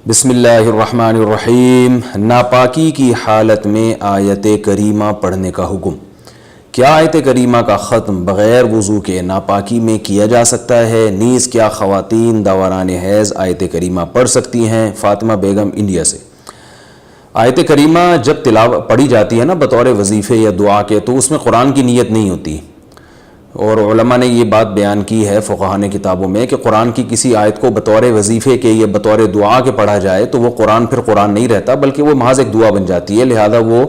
بسم اللہ الرحمن الرحیم۔ ناپاکی کی حالت میں آیت کریمہ پڑھنے کا حکم۔ کیا آیت کریمہ کا ختم بغیر وضو کے ناپاکی میں کیا جا سکتا ہے؟ نیز کیا خواتین دوران حیض آیت کریمہ پڑھ سکتی ہیں؟ فاطمہ بیگم انڈیا سے۔ آیت کریمہ جب تلاوت پڑھی جاتی ہے نا بطور وظیفے یا دعا کے، تو اس میں قرآن کی نیت نہیں ہوتی، اور علماء نے یہ بات بیان کی ہے فقہاء نے کتابوں میں کہ قرآن کی کسی آیت کو بطور وظیفے کے یا بطور دعا کے پڑھا جائے تو وہ قرآن پھر قرآن نہیں رہتا، بلکہ وہ محض ایک دعا بن جاتی ہے، لہذا وہ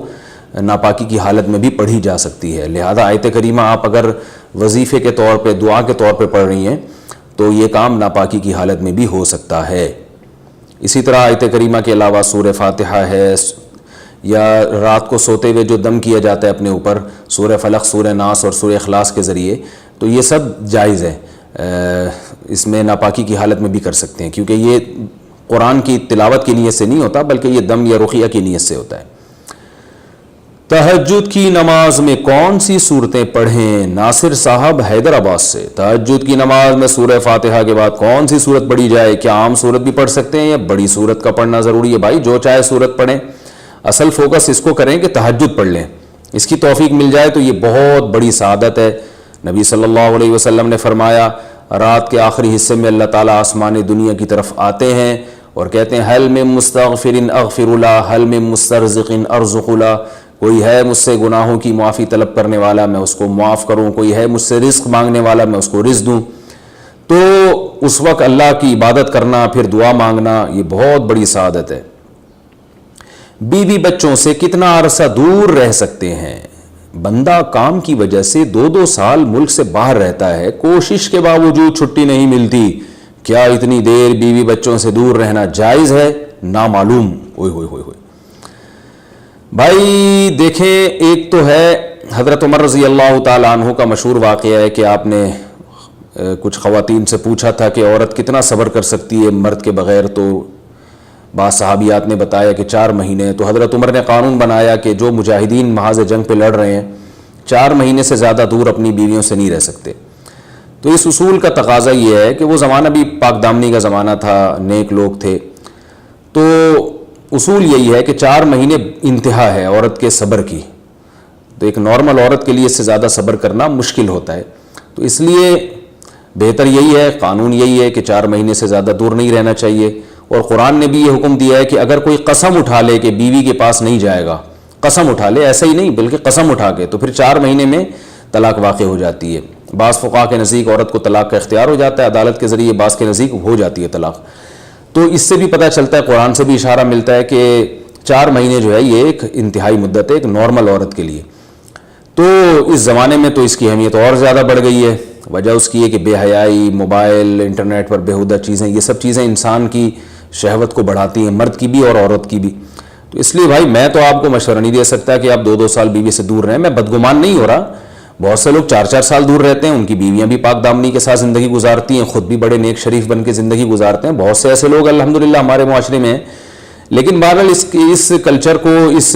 ناپاکی کی حالت میں بھی پڑھی جا سکتی ہے۔ لہذا آیت کریمہ آپ اگر وظیفے کے طور پہ دعا کے طور پہ پڑھ رہی ہیں تو یہ کام ناپاکی کی حالت میں بھی ہو سکتا ہے۔ اسی طرح آیت کریمہ کے علاوہ سورہ فاتحہ ہے، یا رات کو سوتے ہوئے جو دم کیا جاتا ہے اپنے اوپر، سورہ فلق، سورہ ناس اور سورہ اخلاص کے ذریعے، تو یہ سب جائز ہے، اس میں ناپاکی کی حالت میں بھی کر سکتے ہیں، کیونکہ یہ قرآن کی تلاوت کی نیت سے نہیں ہوتا بلکہ یہ دم یا رقیہ کی نیت سے ہوتا ہے۔ تہجد کی نماز میں کون سی صورتیں پڑھیں؟ ناصر صاحب حیدرآباد سے۔ تہجد کی نماز میں سورہ فاتحہ کے بعد کون سی صورت پڑھی جائے؟ کیا عام صورت بھی پڑھ سکتے ہیں یا بڑی صورت کا پڑھنا ضروری ہے؟ بھائی جو چاہے صورت پڑھیں، اصل فوکس اس کو کریں کہ تہجد پڑھ لیں، اس کی توفیق مل جائے تو یہ بہت بڑی سعادت ہے۔ نبی صلی اللہ علیہ وسلم نے فرمایا رات کے آخری حصے میں اللہ تعالیٰ آسمان دنیا کی طرف آتے ہیں اور کہتے ہیں حل من مستغفر اغفر له، حل من مسترزق ارزق له، کوئی ہے مجھ سے گناہوں کی معافی طلب کرنے والا میں اس کو معاف کروں، کوئی ہے مجھ سے رزق مانگنے والا میں اس کو رزق دوں۔ تو اس وقت اللہ کی عبادت کرنا، پھر دعا مانگنا، یہ بہت بڑی سعادت ہے۔ بیوی بچوں سے کتنا عرصہ دور رہ سکتے ہیں؟ بندہ کام کی وجہ سے 2 سال ملک سے باہر رہتا ہے، کوشش کے باوجود چھٹی نہیں ملتی، کیا اتنی دیر بیوی بچوں سے دور رہنا جائز ہے؟ نامعلوم۔ اوئے ہوئے ہوئے ہوئے بھائی دیکھیں، ایک تو ہے حضرت عمر رضی اللہ تعالیٰ عنہ کا مشہور واقعہ ہے کہ آپ نے کچھ خواتین سے پوچھا تھا کہ عورت کتنا صبر کر سکتی ہے مرد کے بغیر، تو بعض صحابیات نے بتایا کہ 4 مہینے۔ تو حضرت عمر نے قانون بنایا کہ جو مجاہدین محاذ جنگ پہ لڑ رہے ہیں 4 مہینے سے زیادہ دور اپنی بیویوں سے نہیں رہ سکتے۔ تو اس اصول کا تقاضا یہ ہے کہ وہ زمانہ بھی پاک دامنی کا زمانہ تھا، نیک لوگ تھے، تو اصول یہی ہے کہ 4 مہینے انتہا ہے عورت کے صبر کی۔ تو ایک نارمل عورت کے لیے اس سے زیادہ صبر کرنا مشکل ہوتا ہے، تو اس لیے بہتر یہی ہے، قانون یہی ہے کہ 4 مہینے سے زیادہ دور نہیں رہنا چاہیے۔ اور قرآن نے بھی یہ حکم دیا ہے کہ اگر کوئی قسم اٹھا لے کہ بیوی کے پاس نہیں جائے گا، قسم اٹھا لے، ایسا ہی نہیں بلکہ قسم اٹھا کے، تو پھر 4 مہینے میں طلاق واقع ہو جاتی ہے۔ بعض فقہاء کے نزدیک عورت کو طلاق کا اختیار ہو جاتا ہے عدالت کے ذریعے، بعض کے نزدیک ہو جاتی ہے طلاق۔ تو اس سے بھی پتہ چلتا ہے، قرآن سے بھی اشارہ ملتا ہے کہ 4 مہینے جو ہے یہ ایک انتہائی مدت ہے ایک نارمل عورت کے لیے۔ تو اس زمانے میں تو اس کی اہمیت اور زیادہ بڑھ گئی ہے۔ وجہ اس کی ہے کہ بے حیائی، موبائل، انٹرنیٹ پر بیہودہ چیزیں، یہ سب چیزیں انسان کی شہوت کو بڑھاتی ہیں، مرد کی بھی اور عورت کی بھی۔ تو اس لیے بھائی میں تو آپ کو مشورہ نہیں دے سکتا کہ آپ 2 سال بیوی سے دور رہیں۔ میں بدگمان نہیں ہو رہا، بہت سے لوگ 4 سال دور رہتے ہیں، ان کی بیویاں بھی پاک دامنی کے ساتھ زندگی گزارتی ہیں، خود بھی بڑے نیک شریف بن کے زندگی گزارتے ہیں، بہت سے ایسے لوگ الحمدللہ ہمارے معاشرے میں ہیں۔ لیکن بہرحال اس کلچر کو، اس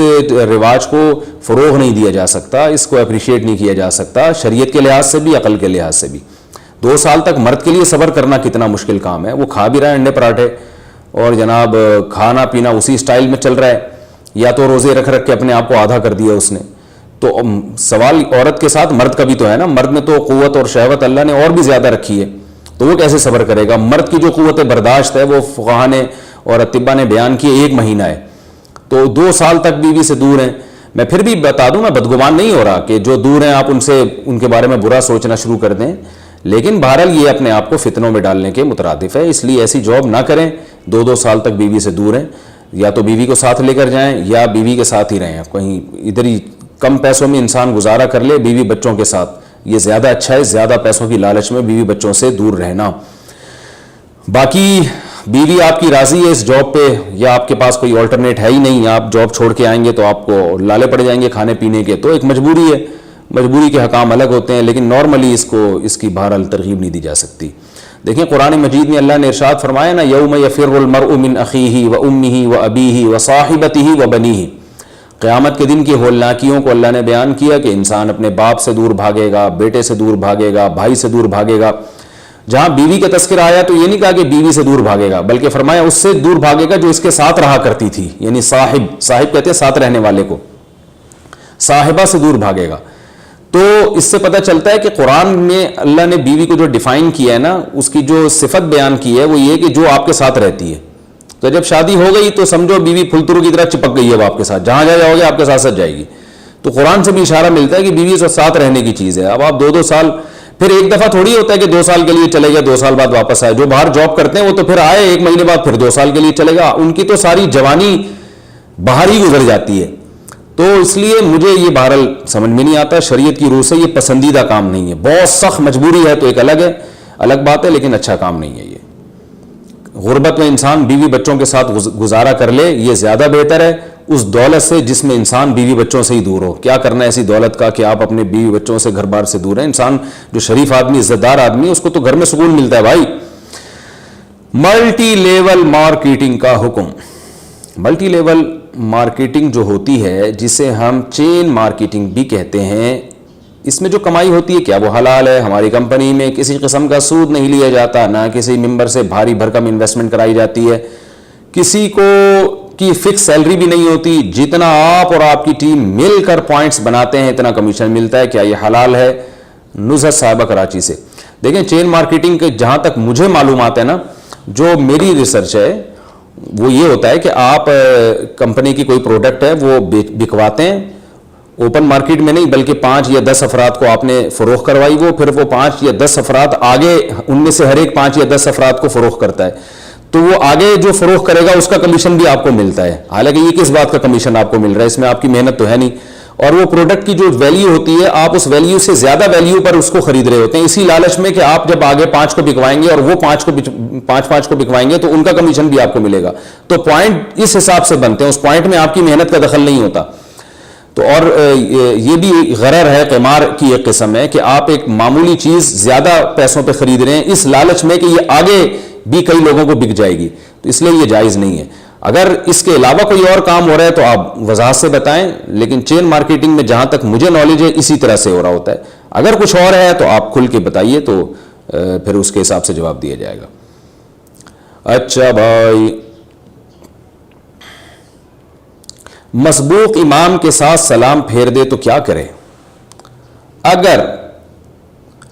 رواج کو فروغ نہیں دیا جا سکتا، اس کو اپریشیٹ نہیں کیا جا سکتا، شریعت کے لحاظ سے بھی، عقل کے لحاظ سے بھی۔ 2 سال تک مرد کے لیے صبر کرنا کتنا مشکل کام ہے، وہ کھا بھی رہا ہے انڈے پراٹھے اور جناب کھانا پینا اسی سٹائل میں چل رہا ہے، یا تو روزے رکھ کے اپنے آپ کو آدھا کر دیا اس نے۔ تو سوال عورت کے ساتھ مرد کا بھی تو ہے نا، مرد میں تو قوت اور شہوت اللہ نے اور بھی زیادہ رکھی ہے، تو وہ کیسے صبر کرے گا؟ مرد کی جو قوت برداشت ہے وہ فقہاء نے اور اطباء نے بیان کی 1 مہینہ ہے، تو 2 سال تک بیوی سے دور ہیں۔ میں پھر بھی بتا دوں، میں بدگمان نہیں ہو رہا کہ جو دور ہیں آپ ان کے بارے میں برا سوچنا شروع کر دیں، لیکن بہرحال یہ اپنے آپ کو فتنوں میں ڈالنے کے مترادف ہے، اس لیے ایسی جاب نہ کریں 2 سال تک بیوی سے دور ہیں۔ یا تو بیوی کو ساتھ لے کر جائیں یا بیوی کے ساتھ ہی رہیں، کہیں ادھر ہی کم پیسوں میں انسان گزارا کر لے بیوی بچوں کے ساتھ، یہ زیادہ اچھا ہے، زیادہ پیسوں کی لالچ میں بیوی بچوں سے دور رہنا۔ باقی بیوی آپ کی راضی ہے اس جاب پہ، یا آپ کے پاس کوئی آلٹرنیٹ ہے ہی نہیں، آپ جاب چھوڑ کے آئیں گے تو آپ کو لالے پڑ جائیں گے کھانے پینے کے، تو ایک مجبوری ہے، مجبوری کے حکام الگ ہوتے ہیں، لیکن نارملی اس کی بہرحال ترغیب نہیں دی جا سکتی۔ دیکھیں قرآن مجید میں اللہ نے ارشاد فرمایا نا، یوم یفر المرء من اخیہ و امہ و ابیہ و صاحبتہ و بنیہ، قیامت کے دن کی ہولناکیوں کو اللہ نے بیان کیا کہ انسان اپنے باپ سے دور بھاگے گا، بیٹے سے دور بھاگے گا، بھائی سے دور بھاگے گا۔ جہاں بیوی کا تذکرہ آیا تو یہ نہیں کہا کہ بیوی سے دور بھاگے گا، بلکہ فرمایا اس سے دور بھاگے گا جو اس کے ساتھ رہا کرتی تھی، یعنی صاحب کہتے ہیں ساتھ رہنے والے کو، صاحبہ سے دور بھاگے گا۔ تو اس سے پتہ چلتا ہے کہ قرآن میں اللہ نے بیوی کو جو ڈیفائن کیا ہے نا، اس کی جو صفت بیان کی ہے وہ یہ کہ جو آپ کے ساتھ رہتی ہے۔ تو جب شادی ہو گئی تو سمجھو بیوی پھلترو کی طرح چپک گئی ہے وہ آپ کے ساتھ، جہاں جاؤ گے آپ کے ساتھ جائے گی۔ تو قرآن سے بھی اشارہ ملتا ہے کہ بیوی سے ساتھ رہنے کی چیز ہے۔ اب آپ 2 سال، پھر ایک دفعہ تھوڑی ہوتا ہے کہ 2 سال کے لیے چلے گا 2 سال بعد واپس آئے۔ جو باہر جاب کرتے ہیں وہ تو پھر آئے 1 مہینے بعد پھر 2 سال کے لیے چلے گا، ان کی تو ساری جوانی باہر ہی گزر جاتی ہے۔ تو اس لیے مجھے یہ بہرحال سمجھ میں نہیں آتا، شریعت کی روح سے یہ پسندیدہ کام نہیں ہے۔ بہت سخت مجبوری ہے تو ایک الگ بات ہے، لیکن اچھا کام نہیں ہے یہ۔ غربت میں انسان بیوی بچوں کے ساتھ گزارا کر لے، یہ زیادہ بہتر ہے اس دولت سے جس میں انسان بیوی بچوں سے ہی دور ہو۔ کیا کرنا ہے ایسی دولت کا کہ آپ اپنے بیوی بچوں سے گھر بار سے دور ہیں؟ انسان جو شریف آدمی، عزت دار آدمی ہے، اس کو تو گھر میں سکون ملتا ہے بھائی۔ ملٹی لیول مارکیٹنگ کا حکم۔ ملٹی لیول مارکیٹنگ جو ہوتی ہے، جسے ہم چین مارکیٹنگ بھی کہتے ہیں، اس میں جو کمائی ہوتی ہے کیا وہ حلال ہے؟ ہماری کمپنی میں کسی قسم کا سود نہیں لیا جاتا، نہ کسی ممبر سے بھاری بھرکم انویسٹمنٹ کرائی جاتی ہے، کسی کو کی فکس سیلری بھی نہیں ہوتی، جتنا آپ اور آپ کی ٹیم مل کر پوائنٹس بناتے ہیں اتنا کمیشن ملتا ہے۔ کیا یہ حلال ہے؟ نزہت صاحبہ کراچی سے۔ دیکھیں چین مارکیٹنگ کے جہاں تک مجھے معلومات ہے نا، جو میری ریسرچ ہے وہ یہ ہوتا ہے کہ آپ کمپنی کی کوئی پروڈکٹ ہے وہ بکواتے ہیں اوپن مارکیٹ میں نہیں، بلکہ 5 یا 10 افراد کو آپ نے فروخت کروائی، وہ پھر وہ 5 یا 10 افراد آگے، ان میں سے ہر ایک 5 یا 10 افراد کو فروخت کرتا ہے، تو وہ آگے جو فروخت کرے گا اس کا کمیشن بھی آپ کو ملتا ہے۔ حالانکہ یہ کس بات کا کمیشن آپ کو مل رہا ہے؟ اس میں آپ کی محنت تو ہے نہیں، اور وہ پروڈکٹ کی جو ویلیو ہوتی ہے آپ اس ویلیو سے زیادہ ویلیو پر اس کو خرید رہے ہوتے ہیں، اسی لالچ میں کہ آپ جب آگے 5 کو بکوائیں گے اور وہ 5 کو بکوائیں گے تو ان کا کمیشن بھی آپ کو ملے گا۔ تو پوائنٹ اس حساب سے بنتے ہیں، اس پوائنٹ میں آپ کی محنت کا دخل نہیں ہوتا۔ تو اور یہ بھی غرر ہے، قمار کی ایک قسم ہے کہ آپ ایک معمولی چیز زیادہ پیسوں پہ خرید رہے ہیں اس لالچ میں کہ یہ آگے بھی کئی لوگوں کو بک جائے گی، تو اس لیے یہ جائز نہیں ہے۔ اگر اس کے علاوہ کوئی اور کام ہو رہا ہے تو آپ وضاحت سے بتائیں، لیکن چین مارکیٹنگ میں جہاں تک مجھے نالج ہے اسی طرح سے ہو رہا ہوتا ہے۔ اگر کچھ اور ہے تو آپ کھل کے بتائیے، تو پھر اس کے حساب سے جواب دیا جائے گا۔ اچھا بھائی، مسبوق امام کے ساتھ سلام پھیر دے تو کیا کرے؟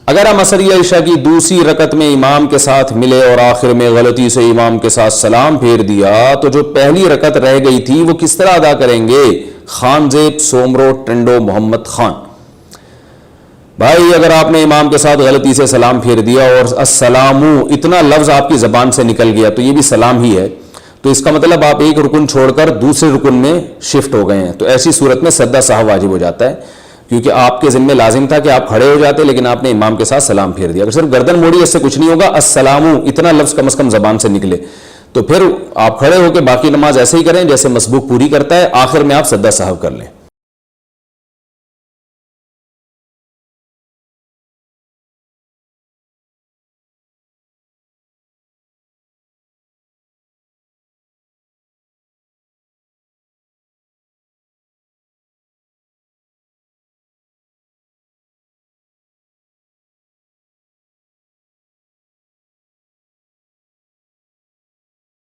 اگر ہم عصر یا عشاء کی دوسری رکعت میں امام کے ساتھ ملے اور آخر میں غلطی سے امام کے ساتھ سلام پھیر دیا تو جو پہلی رکعت رہ گئی تھی وہ کس طرح ادا کریں گے؟ خان زیب سومرو ٹنڈو محمد خان۔ بھائی اگر آپ نے امام کے ساتھ غلطی سے سلام پھیر دیا اور السلام اتنا لفظ آپ کی زبان سے نکل گیا تو یہ بھی سلام ہی ہے، تو اس کا مطلب آپ ایک رکن چھوڑ کر دوسرے رکن میں شفٹ ہو گئے ہیں، تو ایسی صورت میں سجدہ سہو واجب ہو جاتا ہے، کیونکہ آپ کے ذمہ لازم تھا کہ آپ کھڑے ہو جاتے لیکن آپ نے امام کے ساتھ سلام پھیر دیا۔ اگر صرف گردن موڑی اس سے کچھ نہیں ہوگا، السلام اتنا لفظ کم از کم زبان سے نکلے، تو پھر آپ کھڑے ہو کے باقی نماز ایسے ہی کریں جیسے مسبوق پوری کرتا ہے، آخر میں آپ سجدہ سہو کر لیں۔